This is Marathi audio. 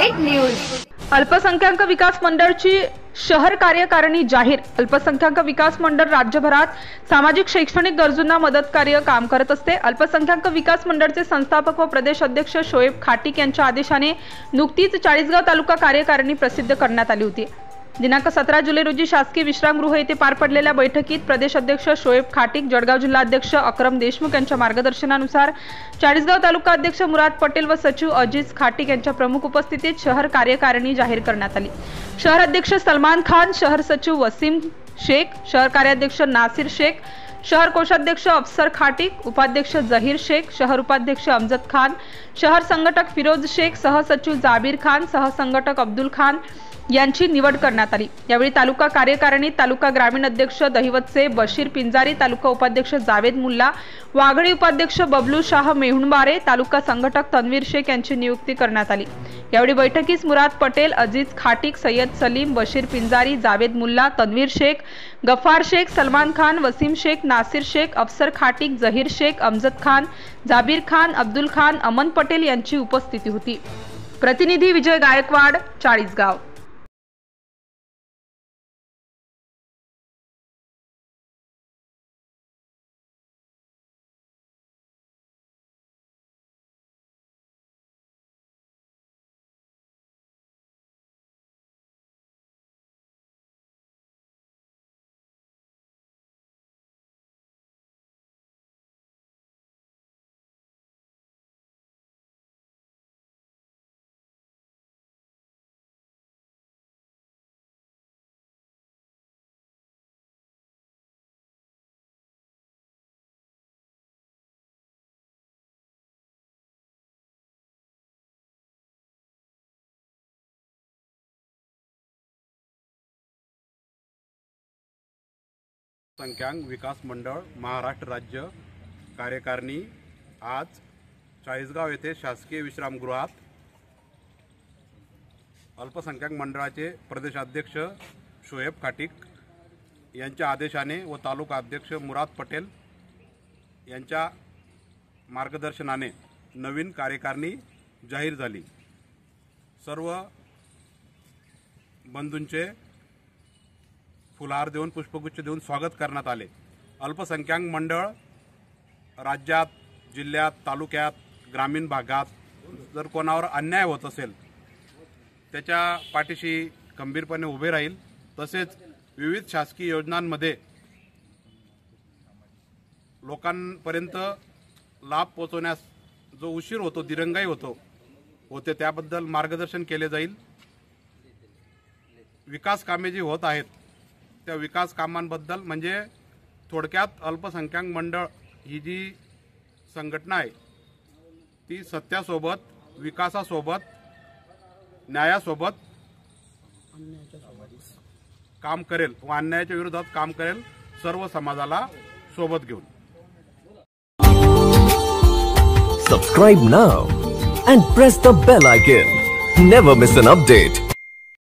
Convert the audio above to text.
वाईट न्यूज। अल्पसंख्याक विकास मंडळची शहर कार्यकारिणी जाहीर। अल्पसंख्याक विकास मंडळ राज्यभरात सामाजिक शैक्षणिक गरजूंना मदत कार्य काम करत असते। अल्पसंख्याक विकास मंडळचे संस्थापक व प्रदेश अध्यक्ष शोएब खाटिक यांच्या आदेशाने नुकतीच चाळीसगाव तालुका कार्यकारिणी प्रसिद्ध करण्यात आली होती। दिनांक 17 जुलै रोजी शासकीय विश्रामगृह येथे पार पडलेल्या बैठकीत प्रदेश अध्यक्ष शोएब खाटिक, जळगाव जिल्हा अध्यक्ष अक्रम देशमुख यांच्या मार्गदर्शनानुसार चाळीसगाव तालुका अध्यक्ष मुराद पटेल व सचिव अजीज खाटिक यांच्या प्रमुख उपस्थितीत शहर कार्यकारिणी जाहीर करण्यात आली। शहर अध्यक्ष सलमान खान, शहर सचिव वसीम शेख, शहर कार्याध्यक्ष नासिर शेख, शहर कोषाध्यक्ष अफसर खाटिक, उपाध्यक्ष जहीर शेख, शहर उपाध्यक्ष अमजद खान, शहर संघटक फिरोज शेख, सहसचिव जाबीर खान, सहसंघटक अब्दुल खान यांची निवड करण्यात आली। यावेळी तालुका कार्यकारिणीत तालुका ग्रामीण अध्यक्ष दहिवतचे बशीर पिंजारी, तालुका उपाध्यक्ष जावेद मुल्ला, वाघळी उपाध्यक्ष बबलू शाह मेहुणबारे, तालुका संघटक तन्वीर शेख यांची नियुक्ती करण्यात आली। यावेळी बैठकीस मुराद पटेल, अजीज खाटिक, सय्यद सलीम, बशीर पिंजारी, जावेद मुल्ला, तन्वीर शेख, गफ्फार शेख, सलमान खान, वसीम शेख, नासिर शेख, अफसर खाटिक, जहीर शेख, अमजद खान, जाबीर खान, अब्दुल खान, अमन पटेल यांची उपस्थिती होती। प्रतिनिधी विजय गायकवाड, चाळीसगाव। अल्पसंख्याक विकास मंडळ महाराष्ट्र राज्य कार्यकारिणी आज चाळीसगाव येथे शासकीय विश्रामगृहात अल्पसंख्याक मंडळाचे प्रदेशाध्यक्ष शोएब खाटिक यांच्या आदेशाने व तालुका अध्यक्ष मुराद पटेल यांच्या मार्गदर्शनाने नवीन कार्यकारिणी जाहीर झाली। सर्व बंधूंचे फुलहार देऊन पुष्पगुच्छ देऊन स्वागत करण्यात आले। अल्पसंख्याक मंडळ राज्यात, जिल्ह्यात, तालुक्यात, ग्रामीण भागात जर कोणावर अन्याय होत असेल त्याच्या पाठीशी खंबीरपणे उभे राहील। तसेच विविध शासकीय योजनांमध्ये लोकांपर्यंत लाभ पोहोचवण्यास जो उशीर होतो, दिरंगाई होते त्याबद्दल मार्गदर्शन केले जाईल। विकास कामे जी होत आहेत त्या विकास कामांबद्दल म्हणजे थोडक्यात अल्पसंख्याक मंडळ ही जी संघटना आहे ती सत्यासोबत, विकासासोबत, न्यायासोबत काम करेल व अन्यायाच्या विरोधात काम करेल, सर्व समाजाला सोबत घेऊन। Subscribe now and press the bell icon. Never miss an update.